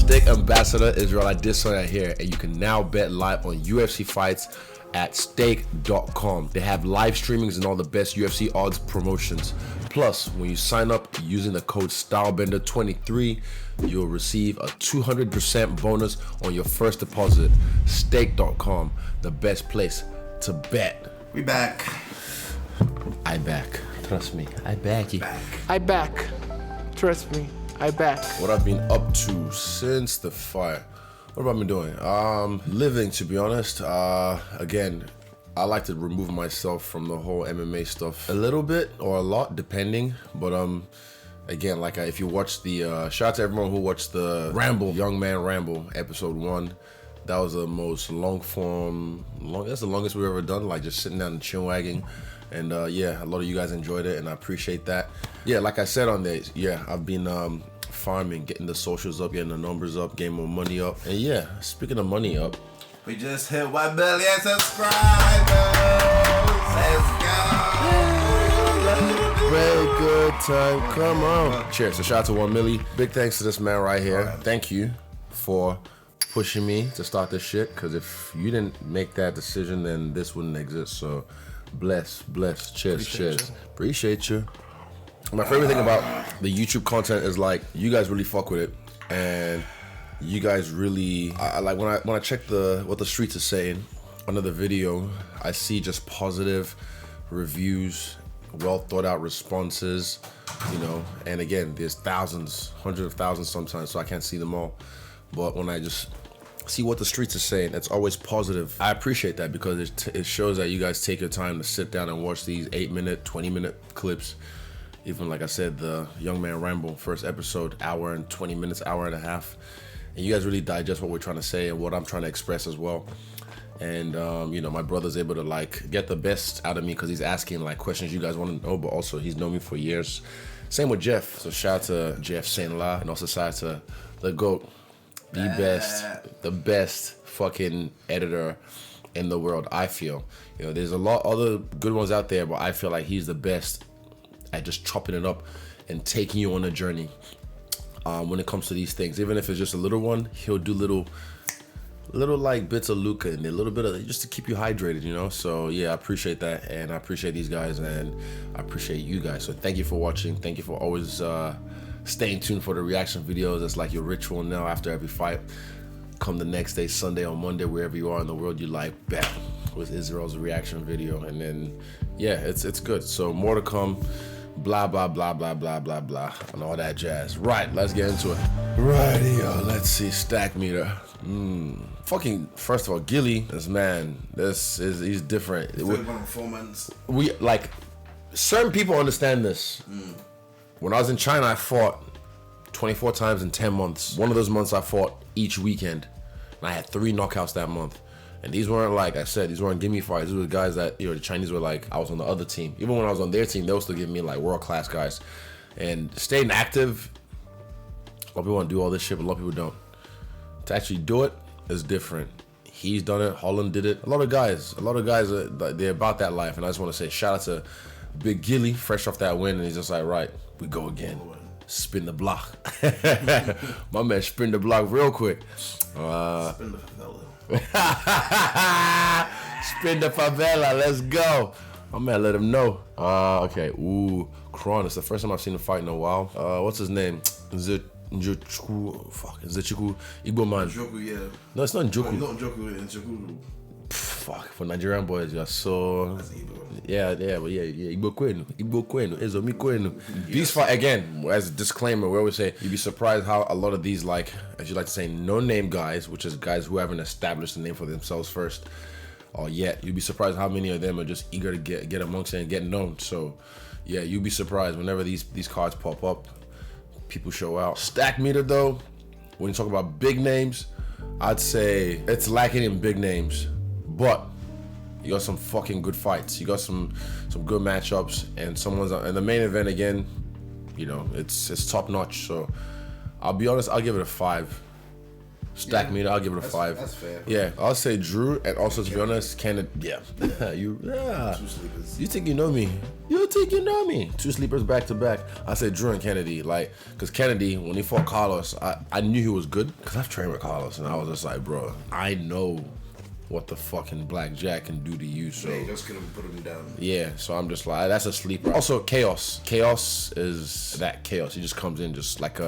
Stake Ambassador Israel Adesanya here, and you can now bet live on UFC fights at stake.com. They have live streamings and all the best UFC odds promotions. Plus, when you sign up using the code Stylebender23, you'll receive a 200% bonus on your first deposit. Stake.com, the best place to bet. We back. I back. Trust me, I back you. I back. Trust me, I back. What I've been up to since the fight. What have I been doing? Living, to be honest. Again, I like to remove myself from the whole MMA stuff a little bit or a lot, depending. But again, like if you watch the shout out to everyone who watched the Ramble, Young Man Ramble, episode 1. That was the most that's the longest we've ever done. Like just sitting down and chin wagging. And yeah, a lot of you guys enjoyed it, and I appreciate that. Yeah, like I said on there, yeah, I've been farming, getting the socials up, getting the numbers up, getting more money up. And yeah, speaking of money up, we just hit 1 billion subscribers. Let's go. very good time. Come on. Cheers. So shout out to 1 milli. Big thanks to this man right here. Thank you for pushing me to start this shit, because if you didn't make that decision, then this wouldn't exist. So bless. Cheers. Appreciate you. My favorite thing about the YouTube content is like you guys really fuck with it, and you guys really I like when I check what the streets are saying under the video. I see just positive reviews, well thought out responses, you know. And again, there's thousands, hundreds of thousands sometimes, so I can't see them all. But when I just see what the streets are saying, it's always positive. I appreciate that, because it shows that you guys take your time to sit down and watch these 8-minute, 20-minute clips. Even like I said, the Young Man Ramble first episode, hour and 20 minutes, hour and a half. And you guys really digest what we're trying to say and what I'm trying to express as well. And you know, my brother's able to like get the best out of me, because he's asking like questions you guys want to know, but also he's known me for years. Same with Jeff. So shout out to Jeff Saint La, and also shout out to the GOAT, the best fucking editor in the world, I feel. You know, there's a lot other good ones out there, but I feel like he's the best at just chopping it up and taking you on a journey when it comes to these things. Even if it's just a little one, he'll do little like bits of Luca and a little bit of just to keep you hydrated, you know. So yeah, I appreciate that, and I appreciate these guys, and I appreciate you guys. So thank you for watching. Thank you for always staying tuned for the reaction videos. It's like your ritual now after every fight. Come the next day, Sunday or Monday, wherever you are in the world, you like bet with Israel's reaction video, and then yeah, it's good. So more to come. Blah blah blah blah blah blah blah and all that jazz. Right, let's get into it. Rightio, let's see. Stack meter. Fucking first of all, Gilly, he's different. Performance. We like certain people understand this. When I was in China, I fought 24 times in 10 months. One of those months I fought each weekend, and I had 3 knockouts that month. And these weren't, like I said, these weren't gimme fights. These were guys that, you know, the Chinese were like, I was on the other team. Even when I was on their team, they were still giving me like world-class guys. And staying active, a lot of people want to do all this shit, but a lot of people don't. To actually do it is different. He's done it. Holland did it. A lot of guys, they're about that life. And I just want to say shout out to Big Gilly, fresh off that win. And he's just like, right, we go again. Spin the block. My man spin the block real quick. Spin the favela. Spin the favela, let's go. My man let him know. Okay, KRON. It's the first time I've seen him fight in a while. What's his name? Njoku. Fuck, Njoku. Igbo man. Njoku, yeah. No, it's not Njoku. Not Njoku, it's Njoku. Fuck, for Nigerian boys, you're so. That's Igbo. Yeah, Igbo Kwenu, Ezomi Kwenu. These fight again, as a disclaimer, we always say you'd be surprised how a lot of these, like, as you like to say, no-name guys, which is guys who haven't established a name for themselves first or yet. You'd be surprised how many of them are just eager to get amongst it and get known. So, yeah, you'd be surprised whenever these cards pop up, people show out. Stack meter though, when you talk about big names, I'd say it's lacking in big names, but you got some fucking good fights. You got some good matchups, and and the main event again, you know, it's top notch. So I'll be honest, I'll give it a 5. Stack meter, I'll give it a 5. That's fair. Yeah, I'll say Drew, and also to be honest, Kennedy. Yeah, you. Yeah. 2 sleepers. You think you know me? You think you know me? 2 sleepers back to back. I say Drew and Kennedy, like, cause Kennedy when he fought Carlos, I knew he was good, cause I've trained with Carlos, and I was just like, bro, I know what the fucking Blackjack can do to you. So Yeah, you just couldn't put him down. yeah, so I'm just like, that's a sleeper. Also, Chaos. Chaos is that Chaos. He just comes in just like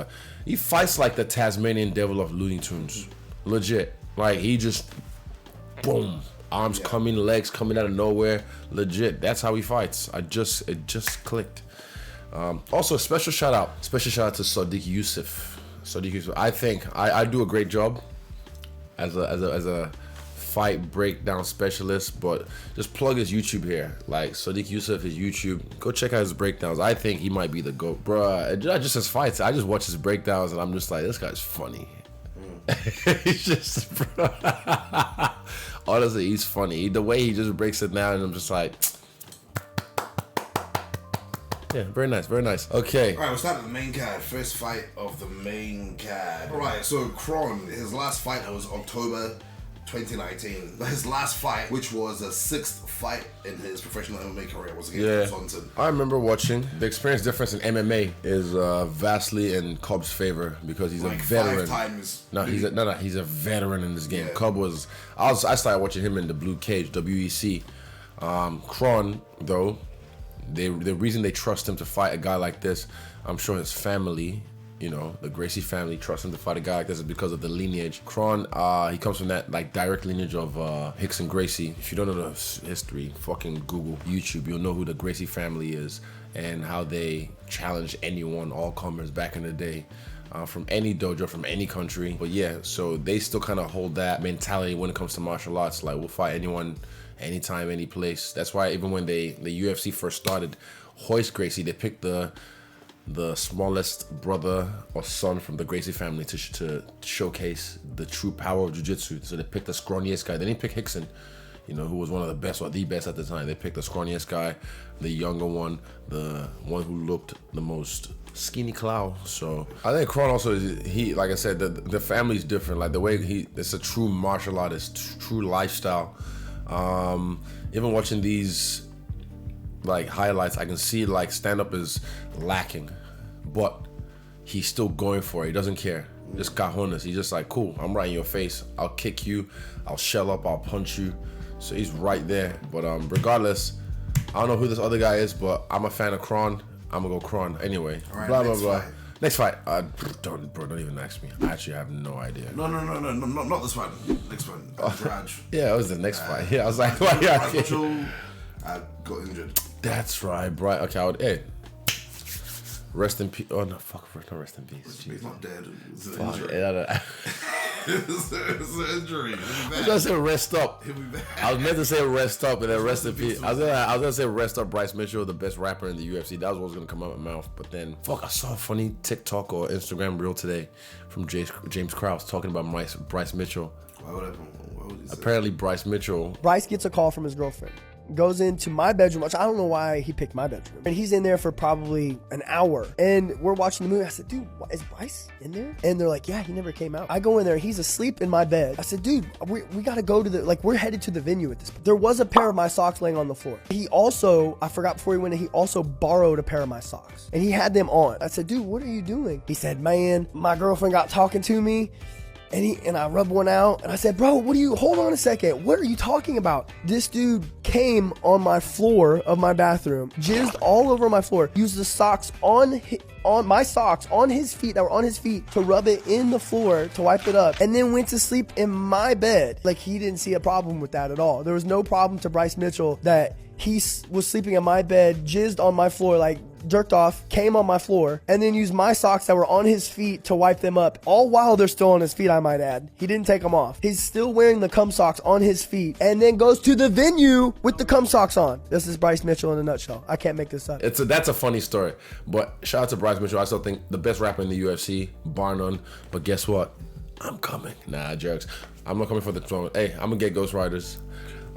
he fights like the Tasmanian devil of Looney Tunes. Legit. Like, he just, boom. Arms coming, legs coming out of nowhere. Legit. That's how he fights. It just clicked. Also, special shout out to Sadiq Youssef. I think I do a great job as a fight breakdown specialist, but just plug his YouTube here. Like, Sadiq Youssef, his YouTube, go check out his breakdowns. I think he might be the GOAT, bruh. Just his fights, I just watch his breakdowns and I'm just like, this guy's funny. He's just, bruh. Honestly, he's funny. The way he just breaks it down, and I'm just like, yeah, very nice, very nice. Okay. Alright, we'll start at the main card. First fight of the main card. Alright, so KRON, his last fight was October 2019. His last fight, which was a 6th fight in his professional MMA career, was against Johnson. I remember watching. The experience difference in MMA is vastly in Cobb's favor because he's Like a veteran. 5 times. He's a veteran in this game. Yeah. Cobb was. I started watching him in the Blue Cage, WEC. KRON though, the reason they trust him to fight a guy like this, I'm sure his family. You know, the Gracie family trusts him to fight a guy like this is because of the lineage. KRON, he comes from that like direct lineage of Hicks and Gracie. If you don't know the history, fucking Google, YouTube, you'll know who the Gracie family is and how they challenged anyone, all comers back in the day, from any dojo, from any country. But yeah, so they still kind of hold that mentality when it comes to martial arts. Like, we'll fight anyone, anytime, any place. That's why even when the UFC first started, Hoist Gracie, they picked the smallest brother or son from the Gracie family to showcase the true power of jiu-jitsu. So they picked the scrawniest guy. They didn't pick Hickson, you know, who was one of the best or the best at the time. They picked the scrawniest guy, the younger one, the one who looked the most skinny clown. So I think KRON also is, like I said, the family's different. Like the way it's a true martial artist, true lifestyle. Even watching these like highlights, I can see like stand-up is lacking, but he's still going for it. He doesn't care. Just cojones. He's just like, cool, I'm right in your face. I'll kick you, I'll shell up, I'll punch you. So he's right there. But regardless, I don't know who this other guy is, but I'm a fan of KRON. I'm gonna go KRON anyway. Right, blah blah blah. Next fight. Don't even ask me. I actually have no idea. No, not this one. Next one. Andrade. Yeah, it was the next fight. Yeah, I was like, well, yeah, Bryce Mitchell got injured. That's right, Bright. Okay, hey. Rest in peace. Oh no, fuck, not rest in peace. He's not dead. It's an Fuck, injury. yeah, It's an injury. He'll be I was back. gonna say rest up. He'll be back. I was meant to say rest up and then rest in peace. I was gonna say rest up Bryce Mitchell, the best rapper in the UFC. That was what was gonna come out of my mouth. But then, fuck, I saw a funny TikTok or Instagram reel today from James Krause talking about Bryce Mitchell. What would he say? Apparently, Bryce Mitchell. Bryce gets a call from his girlfriend. Goes into my bedroom, which I don't know why he picked my bedroom. And he's in there for probably an hour. And we're watching the movie. I said, dude, is Bryce in there? And they're like, yeah, he never came out. I go in there. He's asleep in my bed. I said, dude, we got to go to we're headed to the venue at this point. There was a pair of my socks laying on the floor. He also, I forgot before he went in, he also borrowed a pair of my socks. And he had them on. I said, dude, what are you doing? He said, man, my girlfriend got talking to me. And I rubbed one out and I said, bro, hold on a second. What are you talking about? This dude came on my floor of my bathroom, jizzed all over my floor, used the socks on my socks on his feet that were on his feet to rub it in the floor to wipe it up, and then went to sleep in my bed. Like, he didn't see a problem with that at all. There was no problem to Bryce Mitchell that he was sleeping in my bed, jizzed on my floor, like jerked off, came on my floor, and then used my socks that were on his feet to wipe them up, all while they're still on his feet, I might add. He didn't take them off. He's still wearing the cum socks on his feet, and then goes to the venue with the cum socks on. This is Bryce Mitchell in a nutshell. I can't make this up. That's a funny story. But shout out to Bryce Mitchell. I still think the best rapper in the UFC, bar none. But guess what? I'm coming. Nah, jerks. I'm not coming for the throne. Hey, I'm gonna get Ghost Riders.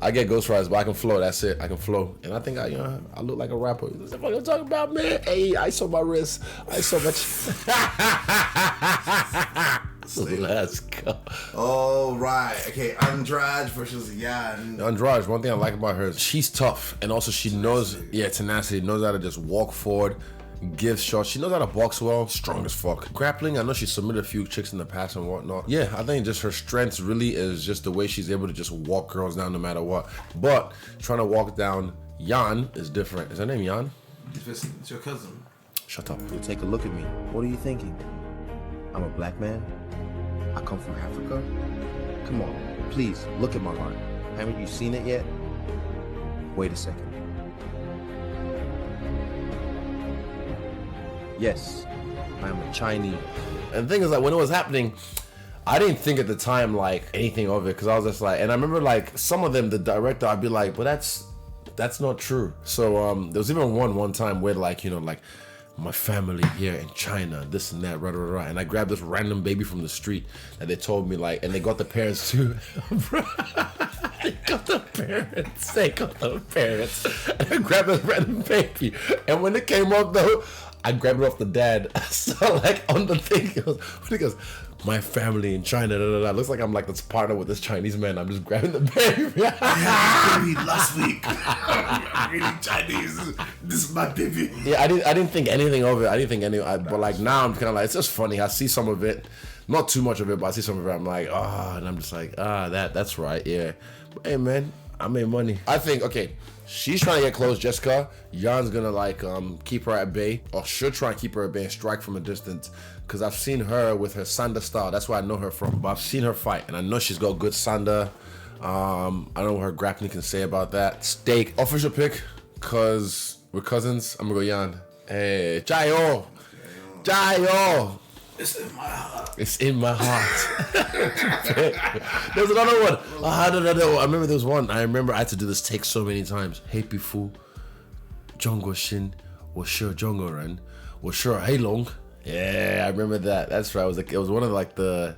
I get Ghost Riders, but I can flow. That's it. I can flow, and I think I look like a rapper. What are you talking about, man? Hey, I saw my wrist. I saw my. Let's go. All right. Okay, Andrade versus Yan. Andrade, one thing I like about her is she's tough, and also she knows, tenacity, knows how to just walk forward, give shots. She knows how to box well, strong as fuck. Grappling, I know she submitted a few chicks in the past and whatnot. Yeah, I think just her strength really is just the way she's able to just walk girls down no matter what. But trying to walk down Yan is different. Is her name Yan? It's your cousin. Shut up. You take a look at me. What are you thinking? I'm a black man. I come from Africa. Come on, please, look at my heart. Haven't you seen it yet? Wait a second. Yes, I am a Chinese. And the thing is, like, when it was happening, I didn't think at the time, like, anything of it, because I was just like, and I remember, like, some of them, the director, I'd be like, but that's not true. So, there was even one time where, like, you know, like, my family here in China, this and that, rah, rah, rah. And I grabbed this random baby from the street that they told me, like, and they got the parents too. They got the parents. And I grabbed this random baby. And when it came up though, I grabbed it off the dad. So like on the thing, he goes, my family in China, da, da, da. Looks like I'm like this partner with this Chinese man. I'm just grabbing the baby. Baby last week. I'm really Chinese. This is my baby. Yeah, I didn't think anything of it. But like now I'm kind of like, it's just funny. I see some of it, not too much of it, but I see some of it. I'm like, and I'm just like, that's right, yeah. But hey man, I made money. I think, okay, she's trying to get close, Jessica. Jan's gonna like keep her at bay, or should try and keep her at bay and strike from a distance. Cause I've seen her with her Sanda style. That's where I know her from. But I've seen her fight, and I know she's got good Sanda. I don't know what her grappling can say about that. Steak. Official pick, cause we're cousins. I'm gonna go Yan. Hey, Jayo. It's in my heart. It's in my heart. There's another one. I remember there was one. I remember I had to do this take so many times. Hey, Pifu. Jongo Shin. Washer Jongo Ren. Washer Hey Long. Yeah, I remember that. That's right. It was one of like the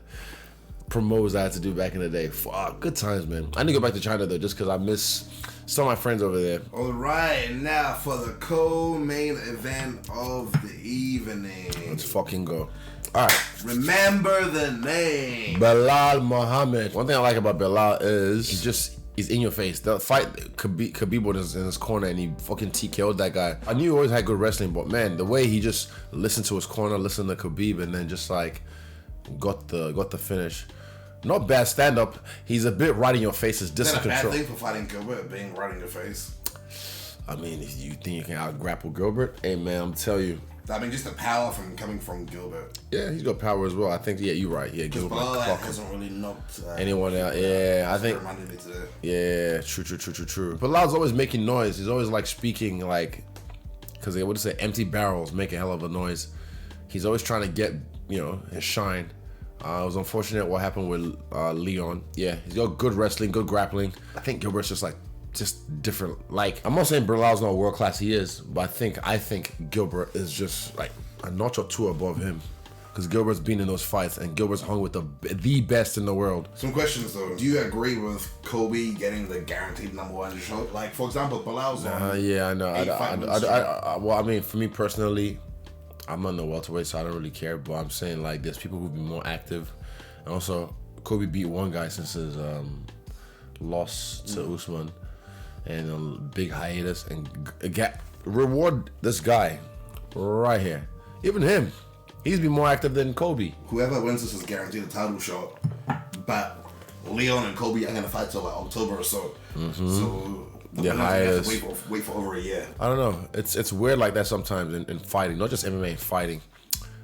promos I had to do back in the day. Fuck, good times, man. I need to go back to China though, just because I miss some of my friends over there. All right, now for the co-main event of the evening. Let's fucking go. All right. Remember the name. Belal Muhammad. One thing I like about Belal is he's in your face. The fight, Khabib was in his corner and he fucking TKO'd that guy. I knew he always had good wrestling, but man, the way he just listened to his corner, listened to Khabib, and then just like got the finish. Not bad stand up. He's a bit right in your face. It's distant control. Is that a bad thing for fighting Gilbert, being right in your face? I mean, if you think you can out grapple Gilbert, hey man, I'm telling you. I mean, just the power from coming from Gilbert. Yeah, he's got power as well. I think, yeah, you're right. Yeah, Gilbert hasn't really knocked anyone out. Yeah, I think. Yeah, true. But Belal's always making noise. He's always like speaking like, because they would say empty barrels make a hell of a noise. He's always trying to get, his shine. It was unfortunate what happened with Leon. Yeah, he's got good wrestling, good grappling. I think Gilbert's just different. Like, I'm not saying Belal's not world class, he is, but I think Gilbert is just like a notch or two above him, because Gilbert's been in those fights and Gilbert's hung with the best in the world. Some questions though. Do you agree with Kobe getting the guaranteed #1 show? Like, for example, Belal's on. Yeah, I know. Well, I mean, for me personally, I'm not no welterweight, so I don't really care. But I'm saying like there's people who've been more active, and also Kobe beat one guy since his loss to Usman. And a big hiatus, and reward this guy right here. Even him, he's been more active than Kobe. Whoever wins this is guaranteed a title shot, but Leon and Kobe are gonna fight till like October or so. Mm-hmm. So the hiatus. Have to wait for over a year. I don't know. It's weird like that sometimes in fighting, not just MMA, fighting.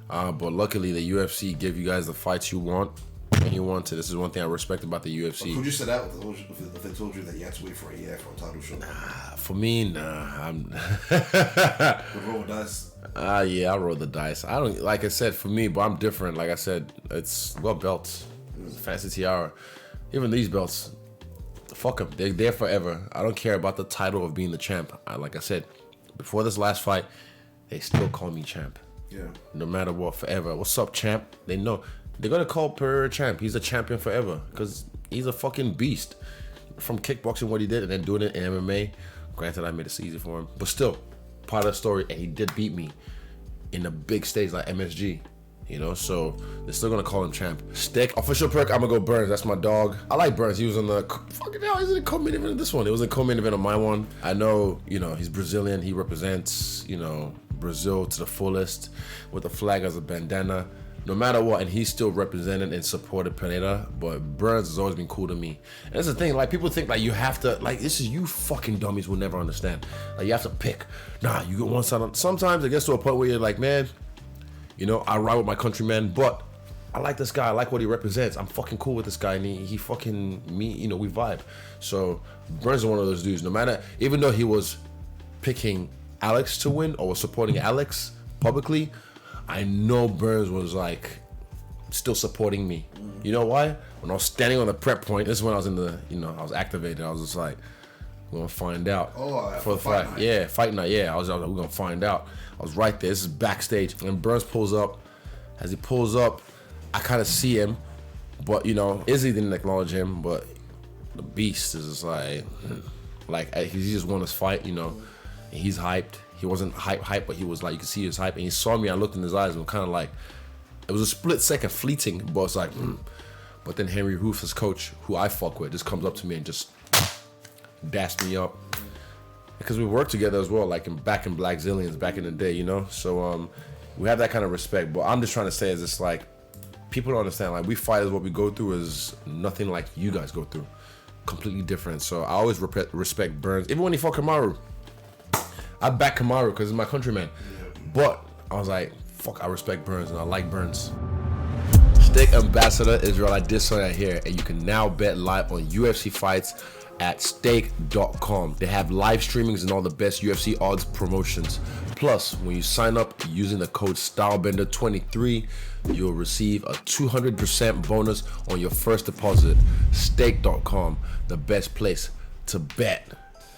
But luckily the UFC give you guys the fights you want. And you want to. This is one thing I respect about the UFC. But could you say that if they told you that you had to wait for a year for a title shot? For me, I'm. Roll dice. Yeah, I roll the dice. I don't, like I said, for me, but I'm different. Like I said, it's belts, fancy tiara. Even these belts, fuck them. They're there forever. I don't care about the title of being the champ. Like I said, before this last fight, they still call me champ. Yeah. No matter what, forever. What's up, champ? They know. They're gonna call Pereira champ. He's a champion forever because he's a fucking beast. From kickboxing, what he did, and then doing it in MMA. Granted, I made it easy for him, but still, part of the story. And he did beat me in a big stage like MSG. You know, so they're still gonna call him champ. Stick, official perk, I'm gonna go Burns. That's my dog. I like Burns. He was on the fucking hell. He's in the co-main event of this one. It was a co-main event of my one. I know, you know, he's Brazilian. He represents, you know, Brazil to the fullest with the flag as a bandana. No matter what, and he still represented and supported Pineda, but Burns has always been cool to me. And that's the thing, like, people think like you have to, like, this is, you fucking dummies will never understand. Like, you have to pick. Nah, you get one side on. Sometimes it gets to a point where you're like, man, you know, I ride with my countrymen, but I like this guy. I like what he represents. I'm fucking cool with this guy, and he fucking, me, you know, we vibe. So Burns is one of those dudes. No matter, even though he was picking Alex to win or was supporting Alex publicly, I know Burns was like still supporting me. You know why? When I was standing on the prep point, this is when I was in the, you know, I was activated. I was just like, we're gonna find out for the fight. Yeah, fight night. Yeah, I was like, we're gonna find out. I was right there. This is backstage, and Burns pulls up. As he pulls up, I kind of see him, but you know, Izzy didn't acknowledge him. But the Beast is just like he just won his fight. You know, he's hyped. He wasn't hype, but he was like, you could see he was hype. And he saw me, I looked in his eyes and kind of like, it was a split second fleeting, but it's like, But then Henry Roof, his coach, who I fuck with, just comes up to me and just dashed me up. Because we worked together as well, like back in Black Zillions, back in the day, you know? So we have that kind of respect. But I'm just trying to say is it's like, people don't understand, like, we fighters, what we go through is nothing like you guys go through. Completely different. So I always respect Burns. Even when he fought Kamaru, I back Kamaru because he's my countryman. But I was like, fuck, I respect Burns and I like Burns. Stake Ambassador Israel Adesanya here, and you can now bet live on UFC fights at stake.com. They have live streamings and all the best UFC odds promotions. Plus, when you sign up using the code Stylebender23, you'll receive a 200% bonus on your first deposit. Stake.com, the best place to bet.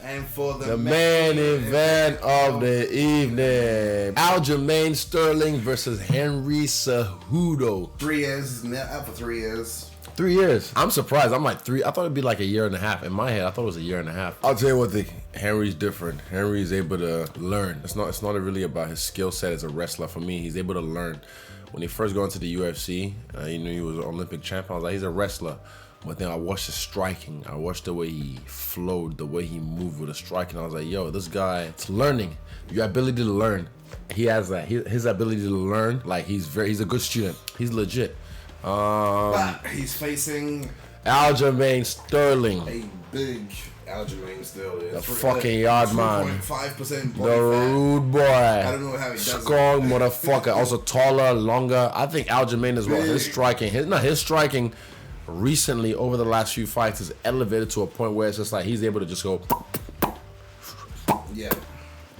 And for the main event of the evening, Aljamain Sterling versus Henry Cejudo. 3 years, he's out for 3 years. 3 years. I'm surprised. I'm like 3. I thought it'd be like a year and a half. In my head, I thought it was a year and a half. I'll tell you one thing. Henry's different. Henry's able to learn. It's not really about his skill set as a wrestler. For me, he's able to learn. When he first got into the UFC, you knew he was an Olympic champion. I was like, he's a wrestler. But then I watched his striking. I watched the way he flowed, the way he moved with the striking. I was like, yo, this guy, it's learning. Your ability to learn. He has that. His ability to learn, like he's a good student. He's legit. But he's facing Aljamain Sterling. a big Aljamain Sterling. The fucking yard man. 5% body The rude boy. I don't know how he does it. Strong motherfucker. Also taller, longer. I think Aljamain as well. His striking. His striking recently over the last few fights is elevated to a point where it's just like he's able to just go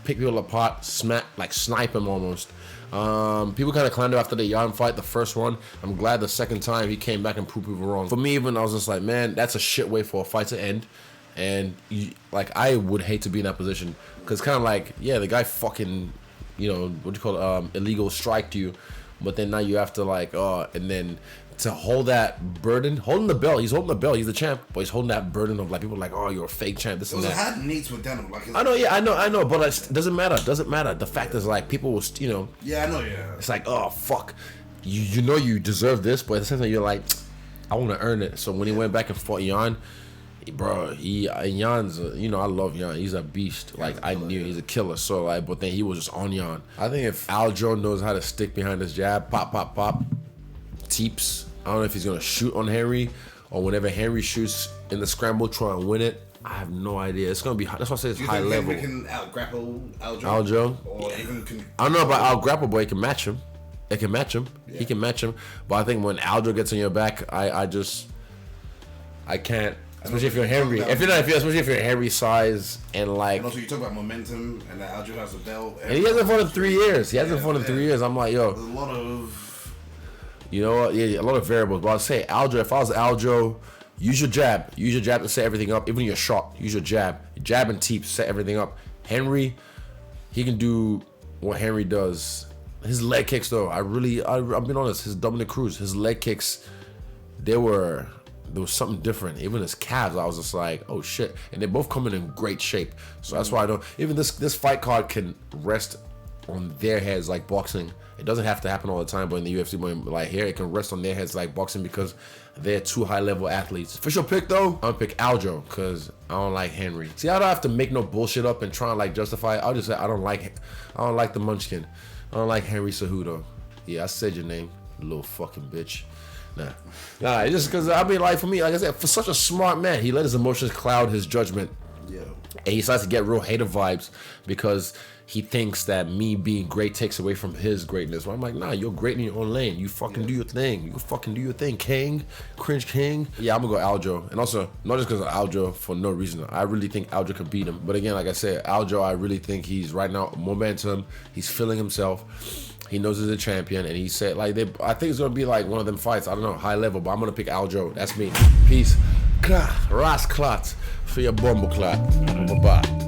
pick people apart, smack, like snipe him almost. People kind of clowned him after the Yarn fight, the first one. I'm glad the second time he came back and proved people wrong. For me, even I was just like, man, that's a shit way for a fight to end. And like, I would hate to be in that position because kind of like, yeah, the guy fucking, you know, what do you call it, illegal striked you, but then now you have to like, and then to hold that burden, holding the belt, he's holding the belt, he's the champ, but he's holding that burden of like people are like, oh, you're a fake champ, this and that. It had needs with denim, like I know, but it doesn't matter. The fact is like people will, you know. Yeah, I know, yeah. It's like, oh fuck, you know you deserve this, but at the same time you're like, I want to earn it. So when he went back and fought Yan, bro, Yan's, you know, I love Yan. He's a beast. Like I knew he's a killer. So like, but then he was just on Yan. I think if Aljo knows how to stick behind his jab, pop, teeps. I don't know if he's gonna shoot on Henry or whenever Henry shoots in the scramble, try and win it. I have no idea. It's gonna be. That's why I say it's high level. You think Henry can out-grapple Aljo? Aljo? Or even can... I don't know about out-grapple, but he can match him. It can match him. Yeah. He can match him. But I think when Aljo gets on your back, I can't. Especially if you're Henry. Especially if you're Henry size and like. And also you talk about momentum and that Aljo has a belt. And he hasn't fought in 3 years. He hasn't fought in 3 years. I'm like, yo. There's a lot of. You know what? Yeah, a lot of variables. But I'd say Aljo, if I was Aljo, use your jab. Use your jab to set everything up. Even your shot, use your jab. Jab and teep, set everything up. Henry, he can do what Henry does. His leg kicks, though, I'm being honest, his Dominic Cruz, his leg kicks, there was something different. Even his calves, I was just like, oh shit. And they're both coming in great shape. So that's why I don't, even this fight card can rest on their heads like boxing. It doesn't have to happen all the time, but in the UFC, like here, it can rest on their heads like boxing because they're 2 high-level athletes. Official pick though, I'm gonna pick Aljo because I don't like Henry. See, I don't have to make no bullshit up and try and like justify it. I'll just say I don't like the Munchkin. I don't like Henry Cejudo. Yeah, I said your name, you little fucking bitch. Nah, it's just because I mean, like for me, like I said, for such a smart man, he let his emotions cloud his judgment. Yeah. And he starts to get real hater vibes because he thinks that me being great takes away from his greatness. Well, I'm like, nah, you're great in your own lane. You fucking do your thing. You fucking do your thing, king. Cringe king. Yeah, I'm gonna go Aljo. And also, not just because of Aljo for no reason. I really think Aljo can beat him. But again, like I said, Aljo, I really think he's right now momentum. He's feeling himself. He knows he's a champion, and he said, like, I think it's gonna be like one of them fights. I don't know, high level, but I'm gonna pick Aljo. That's me. Peace. Ras clot for your bumble clot. Bye bye.